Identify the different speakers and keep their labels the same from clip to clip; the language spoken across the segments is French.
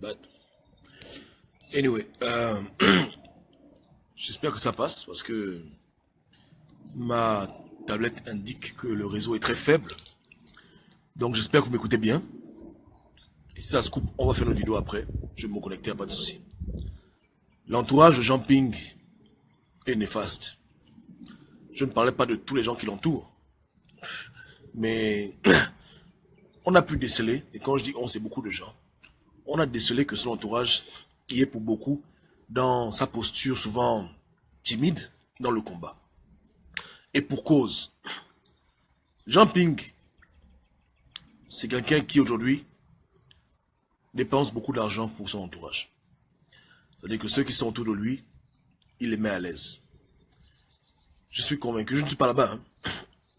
Speaker 1: bad. Anyway, j'espère que ça passe parce que ma tablette indique que le réseau est très faible. Donc j'espère que vous m'écoutez bien. Et si ça se coupe, on va faire une vidéo après. Je vais me connecter, pas de souci. L'entourage de Jean Ping est néfaste. Je ne parlais pas de tous les gens qui l'entourent. Mais on a pu déceler, et quand je dis on, c'est beaucoup de gens. On a décelé que son entourage y est pour beaucoup dans sa posture souvent timide dans le combat. Et pour cause. Jean Ping, c'est quelqu'un qui aujourd'hui dépense beaucoup d'argent pour son entourage. C'est-à-dire que ceux qui sont autour de lui, il les met à l'aise. Je suis convaincu, je ne suis pas là-bas, hein,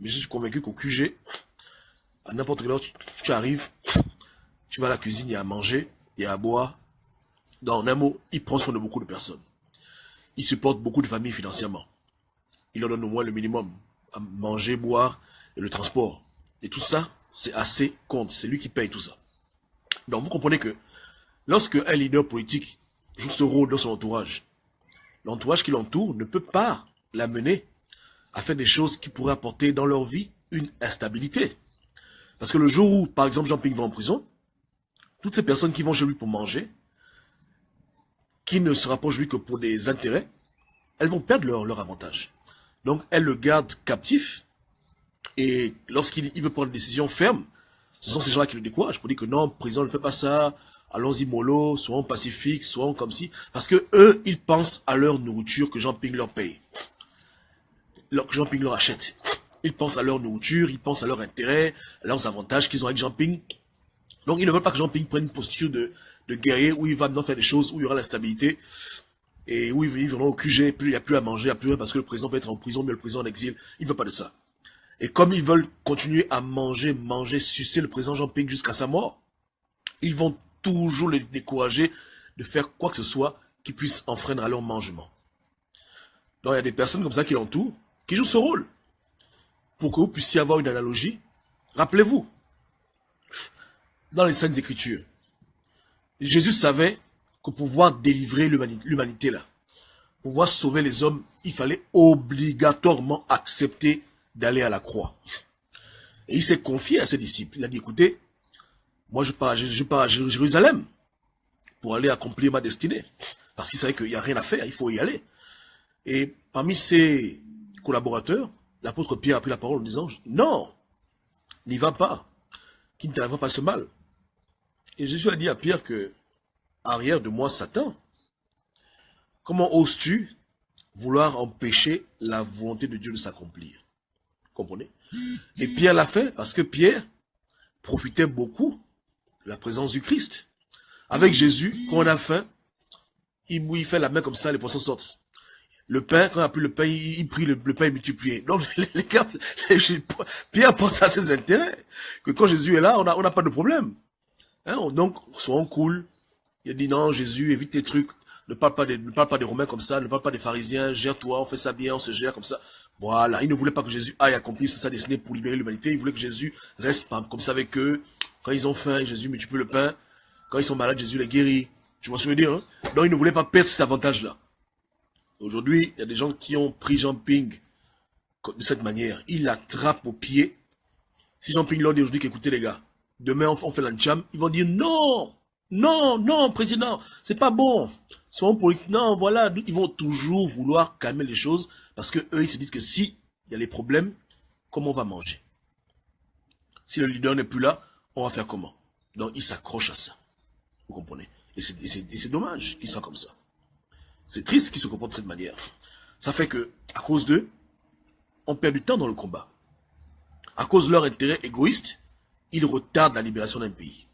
Speaker 1: mais je suis convaincu qu'au QG, à n'importe quelle heure, tu arrives, tu vas à la cuisine, il y a à manger, il y a à boire. Dans un mot, il prend soin de beaucoup de personnes. Il supporte beaucoup de familles financièrement. Il leur donne au moins le minimum à manger, boire et le transport. Et tout ça, c'est assez compte. C'est lui qui paye tout ça. Donc vous comprenez que lorsque un leader politique joue ce rôle dans son entourage, l'entourage qui l'entoure ne peut pas l'amener à faire des choses qui pourraient apporter dans leur vie une instabilité. Parce que le jour où, par exemple, Jean Ping va en prison, toutes ces personnes qui vont chez lui pour manger, qui ne se rapprochent de lui que pour des intérêts, elles vont perdre leur avantage. Donc, elles le gardent captif, et lorsqu'il veut prendre une décision ferme, ce sont ces gens-là qui le découragent pour dire que non, président ne fait pas ça, allons-y mollo, soyons pacifiques, soyons comme ci, parce que eux, ils pensent à leur nourriture que Jean Ping leur paye, que Jean Ping leur achète. Ils pensent à leur nourriture, ils pensent à leur intérêt, à leurs avantages qu'ils ont avec Jean Ping. Donc, ils ne veulent pas que Jean Ping prenne une posture de guerrier où il va maintenant faire des choses où il y aura l'instabilité et où ils vont au QG, plus il n'y a plus à manger, il n'y a plus rien parce que le président peut être en prison, mais le président en exil. Ils ne veulent pas de ça. Et comme ils veulent continuer à manger, sucer le président Jean Ping jusqu'à sa mort, ils vont toujours les décourager de faire quoi que ce soit qui puisse enfreindre à leur mangement. Donc, il y a des personnes comme ça qui l'entourent, qui jouent ce rôle. Pour que vous puissiez avoir une analogie, rappelez-vous, dans les Saintes Écritures, Jésus savait que pour pouvoir délivrer l'humanité là, pour pouvoir sauver les hommes, il fallait obligatoirement accepter d'aller à la croix. Et il s'est confié à ses disciples. Il a dit, écoutez, moi je pars à Jérusalem pour aller accomplir ma destinée. Parce qu'il savait qu'il n'y a rien à faire, il faut y aller. Et parmi ses collaborateurs, l'apôtre Pierre a pris la parole en disant, non, n'y va pas, qu'il ne t'arrivera pas ce mal. Et Jésus a dit à Pierre que, arrière de moi, Satan, comment oses-tu vouloir empêcher la volonté de Dieu de s'accomplir? Comprenez? Et Pierre l'a fait parce que Pierre profitait beaucoup de la présence du Christ. Avec Jésus, quand on a faim, il fait la main comme ça, les poissons sortent. Le pain, quand on a pris le pain, il prie le pain est multiplié. Donc, les gars, Pierre pense à ses intérêts. Que quand Jésus est là, on n'a pas de problème. Hein, donc, soyons cool. Il a dit non, Jésus, évite tes trucs. Ne parle pas des Romains comme ça, ne parle pas des pharisiens. Gère-toi, on fait ça bien, on se gère comme ça. Voilà, il ne voulait pas que Jésus aille accomplir sa destinée pour libérer l'humanité. Il voulait que Jésus reste comme ça avec eux. Quand ils ont faim, Jésus multiplie le pain. Quand ils sont malades, Jésus les guérit. Tu vois ce que je veux dire, hein? Donc, il ne voulait pas perdre cet avantage-là. Aujourd'hui, il y a des gens qui ont pris Jean Ping de cette manière. Ils l'attrapent au pied. Si Jean Ping leur dit aujourd'hui qu'écoutez les gars, demain on fait l'ancham, ils vont dire non, non, non, président, c'est pas bon. Soyons politiques, non, voilà, ils vont toujours vouloir calmer les choses parce que eux ils se disent que si il y a les problèmes, comment on va manger? Si le leader n'est plus là, on va faire comment? Donc ils s'accrochent à ça. Vous comprenez? Et c'est dommage qu'ils soient comme ça. C'est triste qu'ils se comportent de cette manière. Ça fait que, à cause d'eux, on perd du temps dans le combat. À cause de leur intérêt égoïste, ils retardent la libération d'un pays.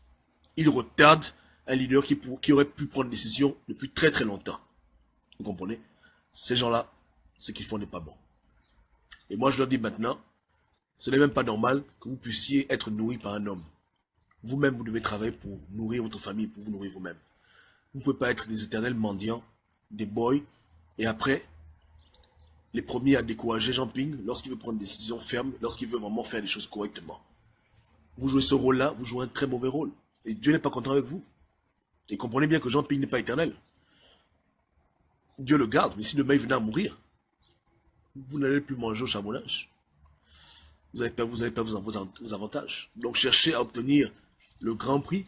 Speaker 1: Ils retardent un leader qui aurait pu prendre une décision depuis très très longtemps. Vous comprenez? Ces gens-là, ce qu'ils font n'est pas bon. Et moi je leur dis maintenant, ce n'est même pas normal que vous puissiez être nourri par un homme. Vous-même, vous devez travailler pour nourrir votre famille, pour vous nourrir vous-même. Vous ne pouvez pas être des éternels mendiants, des boys, et après, les premiers à décourager Jean Ping lorsqu'il veut prendre une décision ferme, lorsqu'il veut vraiment faire les choses correctement. Vous jouez ce rôle-là, vous jouez un très mauvais rôle. Et Dieu n'est pas content avec vous. Et comprenez bien que Jean Ping n'est pas éternel. Dieu le garde, mais si demain il venait à mourir, vous n'allez plus manger au charbonnage. Vous n'allez pas vos avantages. Donc cherchez à obtenir le grand prix,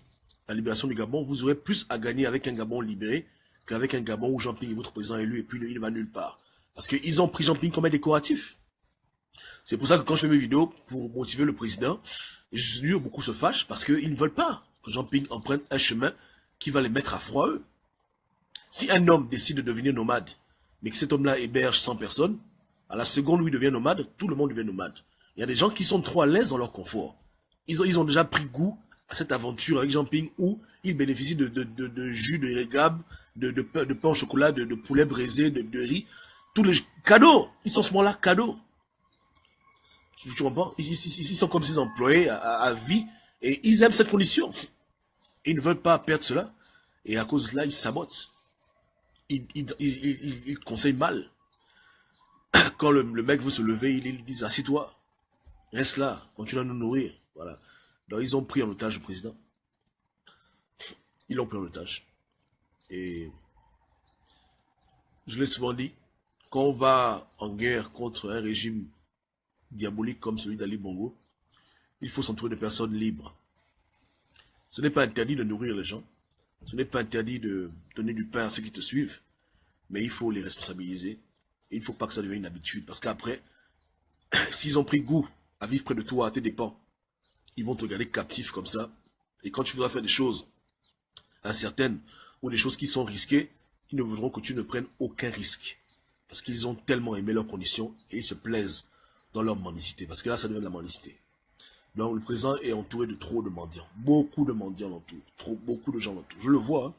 Speaker 1: la libération du Gabon. Vous aurez plus à gagner avec un Gabon libéré qu'avec un Gabon où Jean Ping est votre président élu et puis il ne va nulle part. Parce qu'ils ont pris Jean Ping comme un décoratif. C'est pour ça que quand je fais mes vidéos pour motiver le président, beaucoup se fâchent parce qu'ils ne veulent pas que Jean Ping emprunte un chemin qui va les mettre à froid eux. Si un homme décide de devenir nomade, mais que cet homme-là héberge 100 personnes, à la seconde où il devient nomade, tout le monde devient nomade. Il y a des gens qui sont trop à l'aise dans leur confort. Ils ont déjà pris goût à cette aventure avec Jean Ping où ils bénéficient de jus, de régab, de pain au chocolat, de poulet braisé, de riz. Tous les cadeaux, ils sont ce moment-là cadeaux. Tu comprends? Ils sont comme ces employés à vie et ils aiment cette condition. Ils ne veulent pas perdre cela et à cause de cela, ils sabotent. Ils conseillent mal. Quand le mec veut se lever, ils disent assieds-toi, reste là, continue à nous nourrir. Voilà. Donc ils ont pris en otage le président. Ils l'ont pris en otage. Et je l'ai souvent dit, quand on va en guerre contre un régime diabolique comme celui d'Ali Bongo, il faut s'entourer de personnes libres. Ce n'est pas interdit de nourrir les gens. Ce n'est pas interdit de donner du pain à ceux qui te suivent. Mais il faut les responsabiliser. Et il ne faut pas que ça devienne une habitude. Parce qu'après, s'ils ont pris goût à vivre près de toi, à tes dépens, ils vont te garder captif comme ça. Et quand tu voudras faire des choses incertaines ou des choses qui sont risquées, ils ne voudront que tu ne prennes aucun risque. Parce qu'ils ont tellement aimé leurs conditions et ils se plaisent dans leur mendicité. Parce que là, ça devient de la mendicité. Donc le président est entouré de trop de mendiants. Beaucoup de mendiants l'entourent. Beaucoup de gens l'entourent. Je le vois. Hein.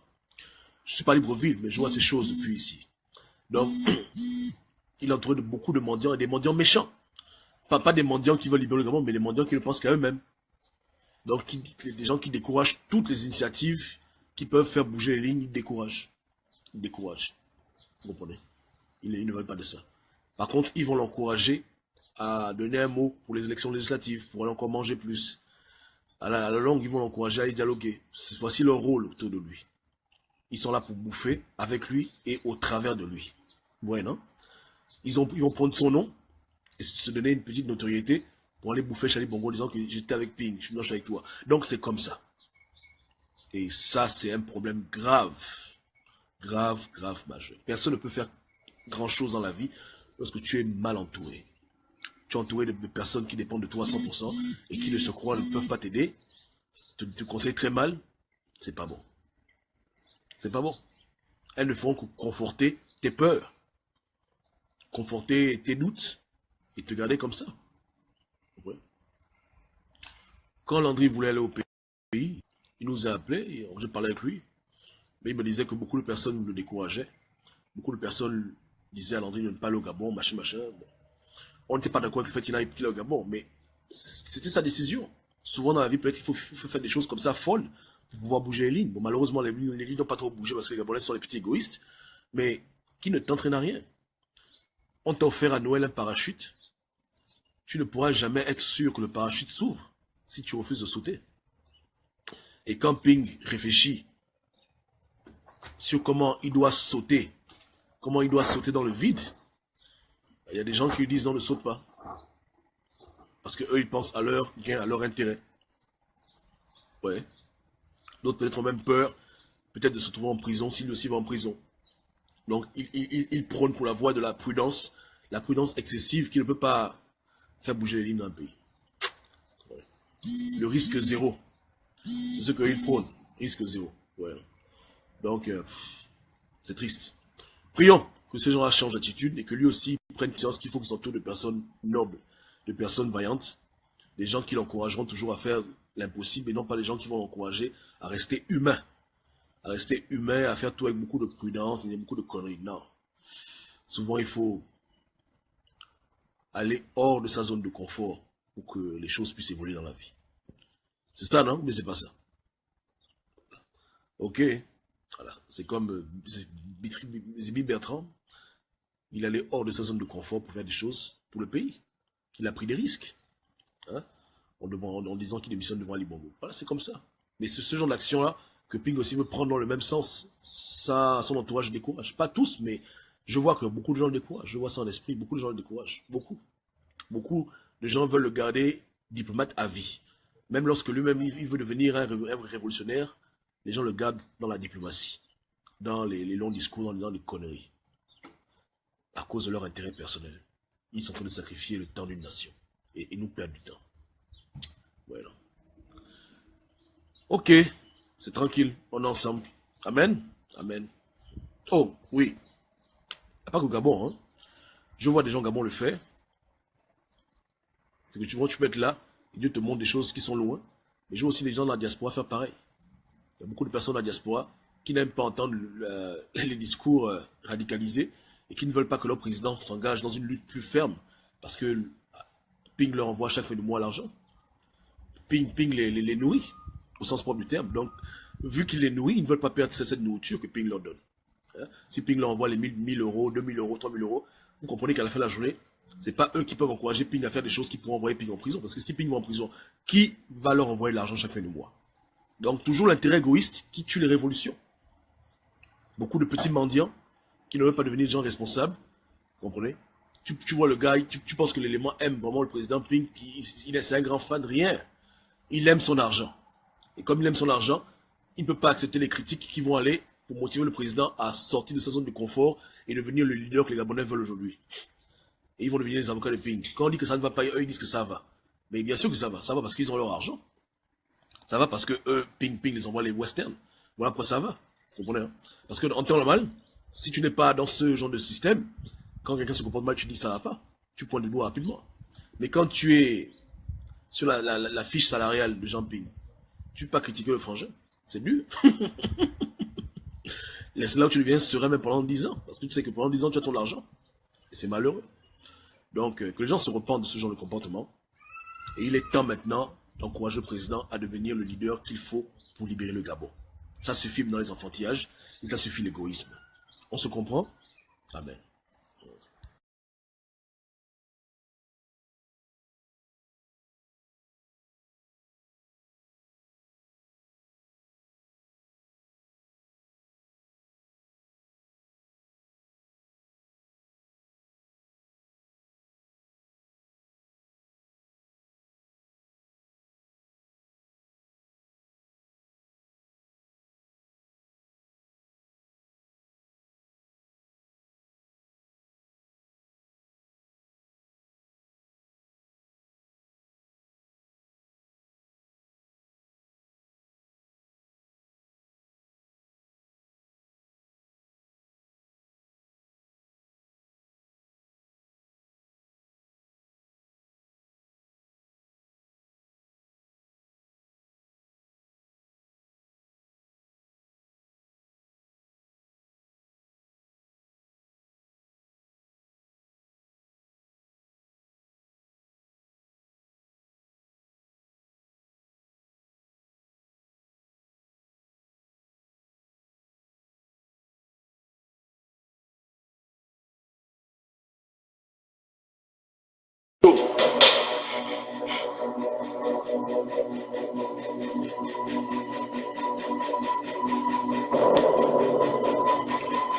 Speaker 1: Je ne suis pas à Libreville, mais je vois ces choses depuis ici. Donc, il est entouré de beaucoup de mendiants et des mendiants méchants. Pas des mendiants qui veulent libérer le Gabon, mais des mendiants qui ne pensent qu'à eux-mêmes. Donc, des gens qui découragent toutes les initiatives qui peuvent faire bouger les lignes, ils découragent. Ils découragent. Vous comprenez? Ils ne veulent pas de ça. Par contre, ils vont l'encourager à donner un mot pour les élections législatives, pour aller encore manger plus. À la longue, ils vont l'encourager à aller dialoguer. Voici leur rôle autour de lui. Ils sont là pour bouffer avec lui et au travers de lui. Vous voyez, non? Ils vont prendre son nom et se donner une petite notoriété pour aller bouffer Charlie Bongo en disant que j'étais avec Ping, je suis avec toi. Donc c'est comme ça. Et ça, c'est un problème grave. Grave, grave, majeur. Personne ne peut faire grand-chose dans la vie lorsque tu es mal entouré. Tu es entouré de personnes qui dépendent de toi à 100% et qui ne se croient, ne peuvent pas t'aider, te conseillent très mal, c'est pas bon. C'est pas bon. Elles ne feront que conforter tes peurs, conforter tes doutes et te garder comme ça. Ouais. Quand Landry voulait aller au pays, il nous a appelés, je parlais avec lui, mais il me disait que beaucoup de personnes le décourageaient. Beaucoup de personnes disaient à Landry de ne pas aller au Gabon, machin, machin. Bon. On n'était pas d'accord avec le fait qu'il aille au Gabon, mais c'était sa décision. Souvent dans la vie, peut-être qu'il faut faire des choses comme ça, folles, pour pouvoir bouger les lignes. Bon, malheureusement, les lignes n'ont pas trop bougé parce que les Gabonais sont les petits égoïstes, mais qui ne t'entraînent à rien. On t'a offert à Noël un parachute. Tu ne pourras jamais être sûr que le parachute s'ouvre si tu refuses de sauter. Et quand Ping réfléchit sur comment il doit sauter dans le vide, il y a des gens qui lui disent non, ne saute pas. Parce qu'eux, ils pensent à leur gain, à leur intérêt. Ouais. D'autres peut-être ont même peur, peut-être de se trouver en prison, s'il aussi va en prison. Donc, il prône pour la voie de la prudence excessive qui ne peut pas faire bouger les lignes d'un pays. Ouais. Le risque zéro. C'est ce qu'il prône. Risque zéro. Ouais. Donc, c'est triste. Prions que ces gens-là changent d'attitude et que lui aussi prenne conscience qu'il faut qu'il s'entoure de personnes nobles, de personnes vaillantes, des gens qui l'encourageront toujours à faire l'impossible et non pas les gens qui vont l'encourager à rester humain. À rester humain, à faire tout avec beaucoup de prudence et beaucoup de conneries. Non. Souvent, il faut aller hors de sa zone de confort pour que les choses puissent évoluer dans la vie. C'est ça, non? Mais c'est pas ça. Ok. Voilà. C'est comme Zibi Bertrand. Il allait hors de sa zone de confort pour faire des choses pour le pays. Il a pris des risques. Hein? En disant qu'il démissionne devant Ali Bongo. Voilà, c'est comme ça. Mais ce genre d'action-là que Ping aussi veut prendre dans le même sens, ça, son entourage le décourage. Pas tous, mais je vois que beaucoup de gens le découragent. Je vois ça en esprit, beaucoup de gens le découragent. Beaucoup. Beaucoup de gens veulent le garder diplomate à vie. Même lorsque lui-même il veut devenir un révolutionnaire, les gens le gardent dans la diplomatie, dans les longs discours, dans les conneries, à cause de leur intérêt personnel. Ils sont en train de sacrifier le temps d'une nation et nous perdre du temps. Voilà. Ok, c'est tranquille, on est ensemble. Amen. Amen. Oh, oui. Pas qu'au Gabon, hein. Je vois des gens au Gabon le faire. C'est que tu vois, tu peux être là, et Dieu te montre des choses qui sont loin. Mais je vois aussi des gens dans la diaspora faire pareil. Il y a beaucoup de personnes dans la diaspora qui n'aiment pas entendre les discours radicalisés et qui ne veulent pas que leur président s'engage dans une lutte plus ferme parce que Ping leur envoie chaque fin de mois l'argent. Ping les nourrit, au sens propre du terme. Donc, vu qu'il les nourrit, ils ne veulent pas perdre cette nourriture que Ping leur donne. Hein? Si Ping leur envoie les 1000 euros, 2000 euros, 3000 euros, vous comprenez qu'à la fin de la journée, c'est pas eux qui peuvent encourager Ping à faire des choses qui pourront envoyer Ping en prison. Parce que si Ping va en prison, qui va leur envoyer l'argent chaque fin de mois? Donc, toujours l'intérêt égoïste qui tue les révolutions. Beaucoup de petits mendiants qui ne veulent pas devenir des gens responsables. Vous comprenez? Tu vois le gars, tu penses que l'élément aime vraiment le président Ping, c'est un grand fan de rien. Il aime son argent. Et comme il aime son argent, il ne peut pas accepter les critiques qui vont aller pour motiver le président à sortir de sa zone de confort et devenir le leader que les Gabonais veulent aujourd'hui. Et ils vont devenir les avocats de Ping. Quand on dit que ça ne va pas, eux ils disent que ça va. Mais bien sûr que ça va. Ça va parce qu'ils ont leur argent. Ça va parce que eux, Ping les envoie les westerns. Voilà pourquoi ça va. Vous comprenez, hein? Parce qu'en temps normal, si tu n'es pas dans ce genre de système, quand quelqu'un se comporte mal, tu dis ça va pas. Tu pointes le doigt rapidement. Mais quand tu es sur la fiche salariale de Jean Ping, tu ne peux pas critiquer le frangin. C'est dur. C'est là où tu deviens serein même pendant 10 ans. Parce que tu sais que pendant 10 ans, tu as ton argent. Et c'est malheureux. Donc, que les gens se repentent de ce genre de comportement. Et il est temps maintenant d'encourager le président à devenir le leader qu'il faut pour libérer le Gabon. Ça suffit dans les enfantillages et ça suffit l'égoïsme. On se comprend? Amen.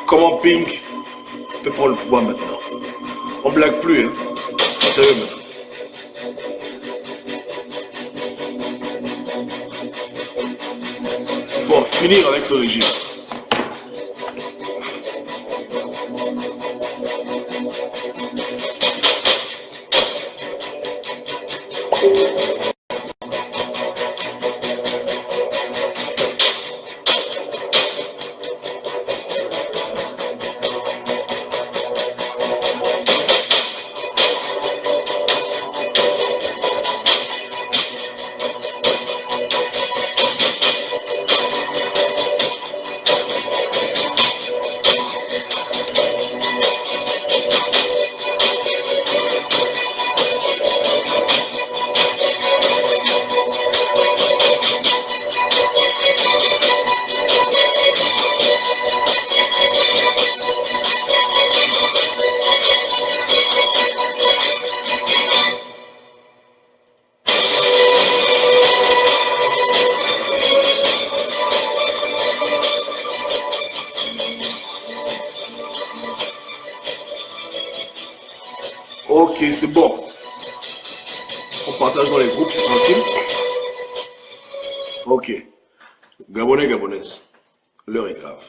Speaker 1: Comment Ping peut prendre le pouvoir maintenant? On blague plus, hein? C'est sérieux maintenant. Il faut en finir avec ce régime. Ok, c'est bon. On partage dans les groupes, c'est tranquille. Ok. Gabonais, Gabonaises, l'heure est grave.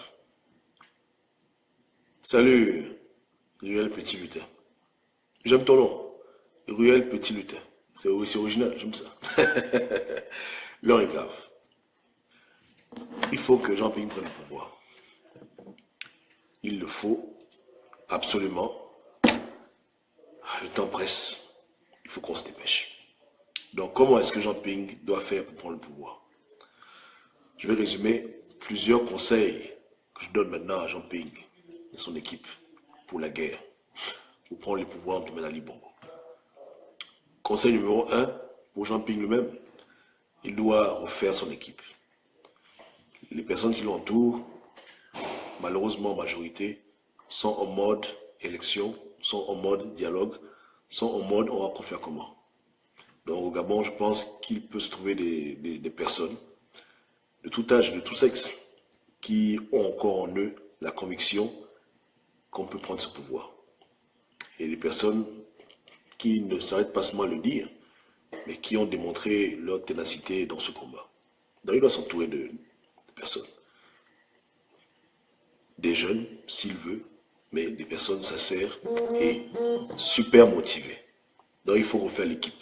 Speaker 1: Salut, Ruel Petit Lutin. J'aime ton nom. Ruel Petit Lutin. C'est original, j'aime ça. L'heure est grave. Il faut que Jean-Ping prenne le pouvoir. Il le faut, absolument. Le temps presse. Il faut qu'on se dépêche. Donc, comment est-ce que Jean-Ping doit faire pour prendre le pouvoir? Je vais résumer plusieurs conseils que je donne maintenant à Jean-Ping et son équipe pour la guerre, pour prendre le pouvoir de Manali Bongo. Conseil numéro 1, pour Jean-Ping lui-même, il doit refaire son équipe. Les personnes qui l'entourent, malheureusement en majorité, sont en mode élection, sont en mode dialogue, sont en mode on va faire comment. Donc au Gabon, je pense qu'il peut se trouver des personnes de tout âge, de tout sexe, qui ont encore en eux la conviction qu'on peut prendre ce pouvoir. Et des personnes qui ne s'arrêtent pas seulement à le dire, mais qui ont démontré leur ténacité dans ce combat. Donc il doit s'entourer de personnes. Des jeunes, s'il veut, mais des personnes sincères et super motivées. Donc il faut refaire l'équipe.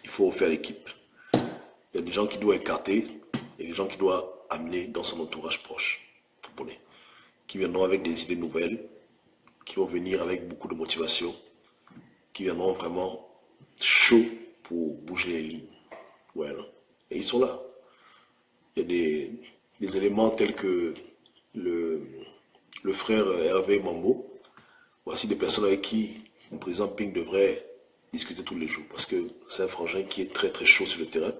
Speaker 1: Il faut refaire l'équipe. Il y a des gens qui doivent écarter et des gens qui doivent amener dans son entourage proche, qui viendront avec des idées nouvelles, qui vont venir avec beaucoup de motivation, qui viendront vraiment chauds pour bouger les lignes. Voilà. Et ils sont là. Il y a des éléments tels que le frère Hervé Mambo. Voici des personnes avec qui le président Ping devrait discuter tous les jours, parce que c'est un frangin qui est très très chaud sur le terrain.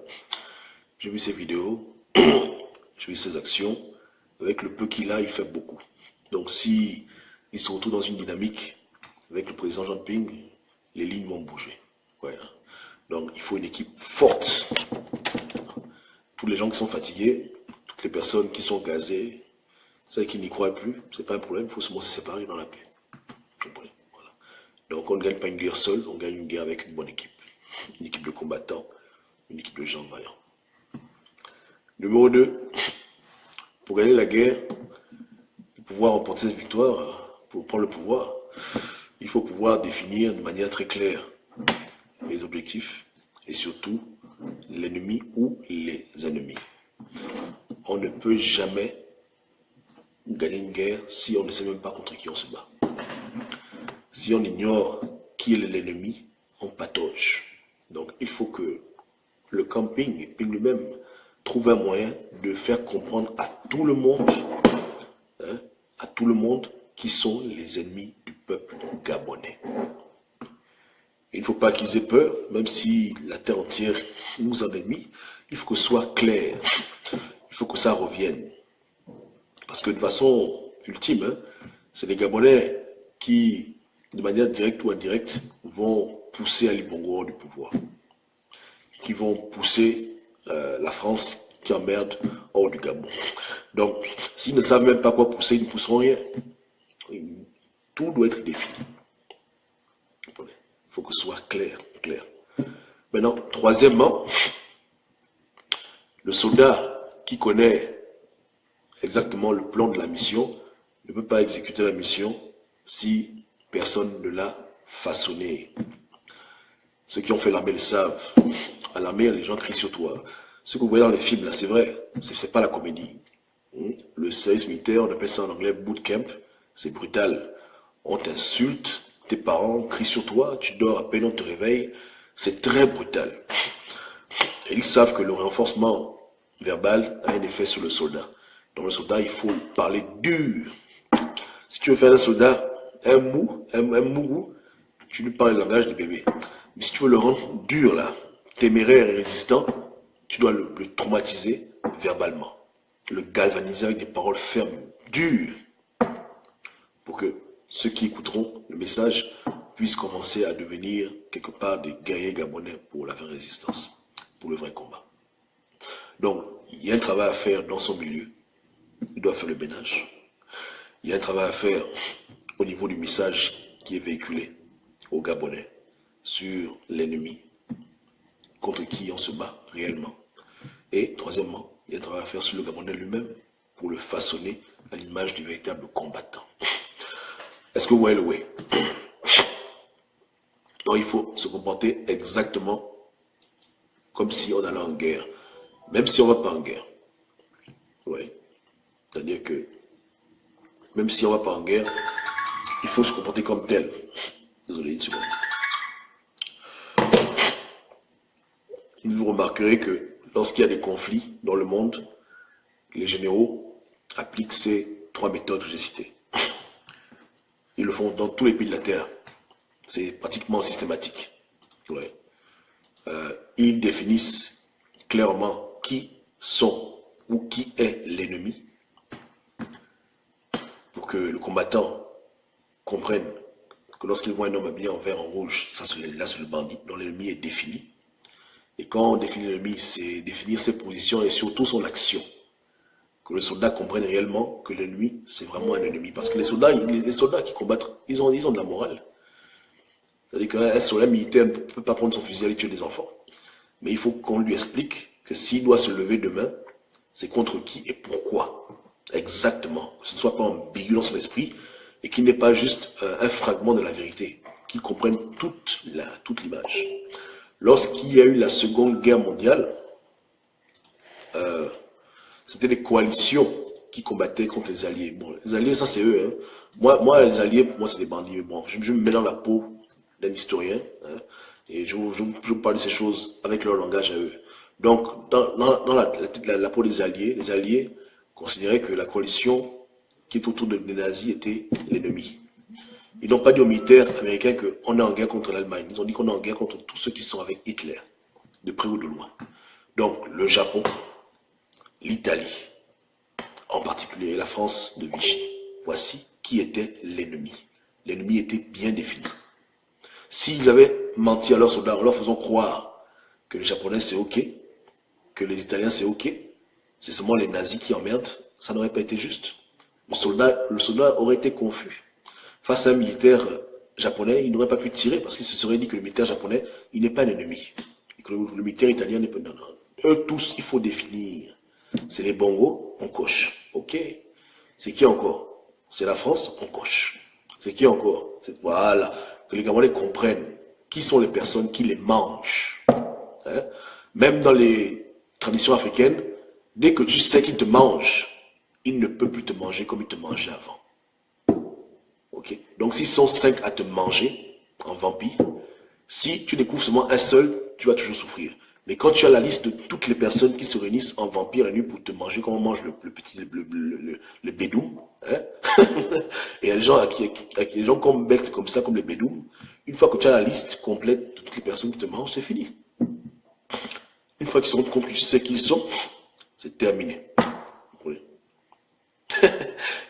Speaker 1: J'ai vu ses vidéos, j'ai vu ses actions. Avec le peu qu'il a, il fait beaucoup. Donc si il se retrouve dans une dynamique avec le président Jean Ping, les lignes vont bouger. Voilà. Donc il faut une équipe forte. Tous les gens qui sont fatigués, toutes les personnes qui sont gazées, celles qui n'y croient plus, c'est pas un problème, il faut seulement se séparer dans la paix. Voilà. Donc on ne gagne pas une guerre seule, on gagne une guerre avec une bonne équipe. Une équipe de combattants, une équipe de gens vaillants. Numéro 2, pour gagner la guerre, pour pouvoir remporter cette victoire, pour prendre le pouvoir, il faut pouvoir définir de manière très claire les objectifs et surtout l'ennemi ou les ennemis. On ne peut jamais gagner une guerre si on ne sait même pas contre qui on se bat. Si on ignore qui est l'ennemi, on patauge. Donc il faut que le camping, et Ping lui-même, trouve un moyen de faire comprendre à tout le monde, qui sont les ennemis du peuple gabonais. Il ne faut pas qu'ils aient peur, même si la terre entière nous en ennemie, il faut que ce soit clair. Il faut que ça revienne. Parce que de façon ultime, c'est les Gabonais qui, de manière directe ou indirecte, vont pousser Ali Bongo hors du pouvoir. Qui vont pousser la France qui emmerde hors du Gabon. Donc, s'ils ne savent même pas quoi pousser, ils ne pousseront rien. Tout doit être défini. Il faut que ce soit clair. Maintenant, troisièmement, le soldat qui connaît exactement le plan de la mission ne peut pas exécuter la mission si personne ne l'a façonné. Ceux qui ont fait l'armée le savent. À l'armée, les gens crient sur toi. Ce que vous voyez dans les films, là, c'est vrai. C'est pas la comédie. Le service militaire, on appelle ça en anglais bootcamp. C'est brutal. On t'insulte, tes parents crient sur toi, tu dors à peine, on te réveille. C'est très brutal. Et ils savent que le renforcement verbal a un effet sur le soldat. Donc le soldat, il faut parler dur. Si tu veux faire un soldat un mourou, tu lui parles le langage de bébé. Mais si tu veux le rendre dur, là, téméraire et résistant, tu dois le traumatiser verbalement. Le galvaniser avec des paroles fermes, dures, pour que ceux qui écouteront le message puissent commencer à devenir quelque part des guerriers gabonais pour la vraie résistance, pour le vrai combat. Donc, il y a un travail à faire dans son milieu. Il doit faire le ménage. Il y a un travail à faire au niveau du message qui est véhiculé. aux Gabonais sur l'ennemi, contre qui on se bat réellement. Et troisièmement, il y a un travail à faire sur le Gabonais lui-même pour le façonner à l'image du véritable combattant. Est-ce que vous voyez le way? Donc il faut se comporter exactement comme si on allait en guerre, même si on ne va pas en guerre. Oui. C'est-à-dire que même si on ne va pas en guerre, il faut se comporter comme tel. Désolé, une seconde. Vous remarquerez que lorsqu'il y a des conflits dans le monde, les généraux appliquent ces 3 méthodes que j'ai citées. Ils le font dans tous les pays de la Terre. C'est pratiquement systématique. Ouais. Ils définissent clairement qui sont ou qui est l'ennemi pour que le combattant comprenne que lorsqu'ils voient un homme habillé en vert, en rouge, ça c'est le bandit, dont l'ennemi est défini. Et quand on définit l'ennemi, c'est définir ses positions et surtout son action. Que le soldat comprenne réellement que l'ennemi, c'est vraiment un ennemi. Parce que les soldats qui combattent, ils ont de la morale. C'est-à-dire qu'un soldat militaire ne peut pas prendre son fusil et aller tuer des enfants. Mais il faut qu'on lui explique que s'il doit se lever demain, c'est contre qui et pourquoi. Exactement. Que ce ne soit pas ambigu dans son esprit et qu'il n'ait pas juste un fragment de la vérité. Qu'il comprenne toute l'image. Lorsqu'il y a eu la Seconde Guerre mondiale, c'était des coalitions qui combattaient contre les Alliés. Bon, les Alliés, ça c'est eux. Hein. Moi, les Alliés, pour moi, c'est des bandits. Mais bon, je me mets dans la peau d'un historien. Hein, et je vous parle de ces choses avec leur langage à eux. Donc, dans la peau des Alliés, les Alliés considéraient que la coalition qui est autour des nazis était l'ennemi. Ils n'ont pas dit aux militaires américains qu'on est en guerre contre l'Allemagne. Ils ont dit qu'on est en guerre contre tous ceux qui sont avec Hitler, de près ou de loin. Donc, le Japon, l'Italie, en particulier la France de Vichy. Voici qui était l'ennemi. L'ennemi était bien défini. S'ils avaient menti à leurs soldats en leur faisant croire que les Japonais c'est ok, que les Italiens c'est ok, c'est seulement les nazis qui emmerdent, ça n'aurait pas été juste. Le soldat aurait été confus. Face à un militaire japonais, il n'aurait pas pu tirer parce qu'il se serait dit que le militaire japonais, il n'est pas un ennemi. Et que le militaire italien n'est pas... Non, non. Eux tous, il faut définir. C'est les bongos, on coche. Ok. C'est qui encore? C'est la France, on coche. C'est qui encore? Voilà. Que les Gabonais comprennent qui sont les personnes qui les mangent. Hein? Même dans les traditions africaines, dès que tu sais qu'il te mange, il ne peut plus te manger comme il te mangeait avant. Ok. Donc s'ils sont 5 à te manger en vampire, si tu découvres seulement un seul, tu vas toujours souffrir. Mais quand tu as la liste de toutes les personnes qui se réunissent en vampire la nuit pour te manger, comme on mange le bédoum, hein? Et il y a des gens les gens comme bêtes comme ça, comme les bédoums, une fois que tu as la liste complète de toutes les personnes qui te mangent, c'est fini. Une fois qu'ils se rendent compte que tu sais qui ils sont, c'est terminé. Oui.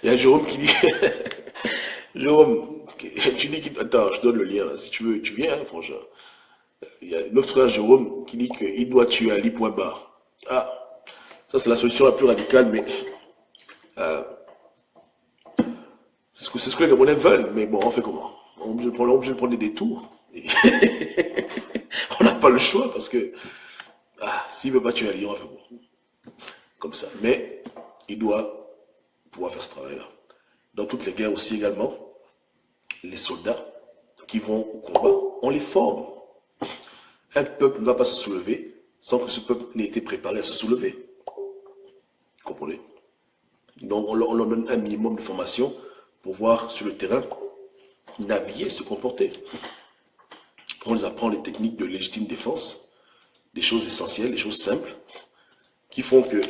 Speaker 1: Il y a Jérôme qui dit... Jérôme, tu dis qu'il... Attends, je donne le lien. Si tu veux, tu viens, hein, franchement. Il y a notre frère Jérôme qui dit qu'il doit tuer Ali Point-Barre. Ah, ça c'est la solution la plus radicale, mais... c'est ce que les Gabonais veulent, mais bon, on fait comment? On est obligé de prendre des détours. Et on n'a pas le choix, parce que... s'il ne veut pas tuer Ali, on va faire quoi? Comme ça. Mais il doit pouvoir faire ce travail-là. Dans toutes les guerres aussi également, les soldats qui vont au combat, on les forme. Un peuple ne va pas se soulever sans que ce peuple n'ait été préparé à se soulever. Vous comprenez? Donc on leur donne un minimum de formation pour voir sur le terrain naviguer, se comporter. On les apprend les techniques de légitime défense, des choses essentielles, des choses simples, qui font que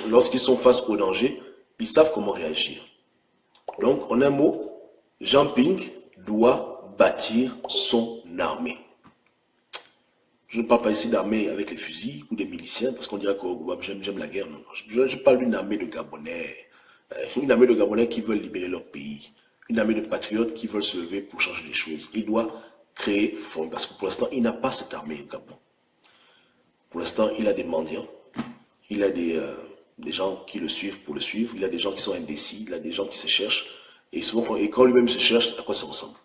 Speaker 1: lorsqu'ils sont face au danger, ils savent comment réagir. Donc, en un mot, Jean Ping doit bâtir son armée. Je ne parle pas ici d'armée avec les fusils ou des miliciens, parce qu'on dirait que j'aime la guerre. Non. Je parle d'une armée de Gabonais. Une armée de Gabonais qui veulent libérer leur pays. Une armée de patriotes qui veulent se lever pour changer les choses. Il doit créer, parce que pour l'instant, il n'a pas cette armée au Gabon. Pour l'instant, il a des mendiants. Il a des gens qui le suivent pour le suivre. Il a des gens qui sont indécis. Il a des gens qui se cherchent. Et souvent, quand lui-même se cherche, à quoi ça ressemble?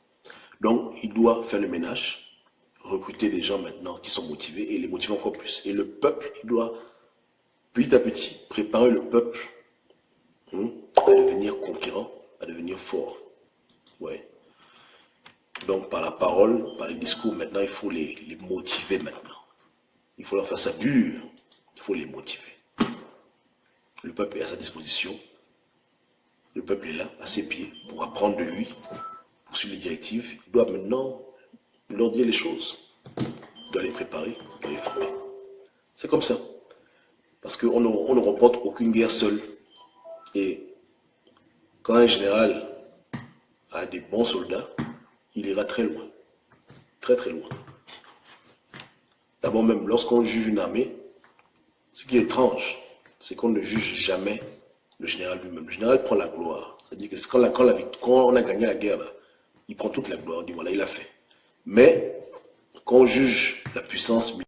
Speaker 1: Donc, il doit faire le ménage, recruter des gens maintenant qui sont motivés et les motiver encore plus. Et le peuple, il doit petit à petit préparer le peuple à devenir conquérant, à devenir fort. Ouais. Donc, par la parole, par les discours, maintenant, il faut les motiver maintenant. Il faut leur faire ça dur. Il faut les motiver. Le peuple est à sa disposition. Le peuple est là, à ses pieds, pour apprendre de lui, pour suivre les directives. Il doit maintenant leur dire les choses. Il doit les préparer, il doit les former. C'est comme ça. Parce qu'on ne remporte aucune guerre seul. Et quand un général a des bons soldats, il ira très loin. Très très loin. D'abord même, lorsqu'on juge une armée, ce qui est étrange, c'est qu'on ne juge jamais le général lui-même. Le général prend la gloire. C'est-à-dire que quand on a gagné la guerre, là, il prend toute la gloire. On dit voilà, il a fait. Mais quand on juge la puissance militaire,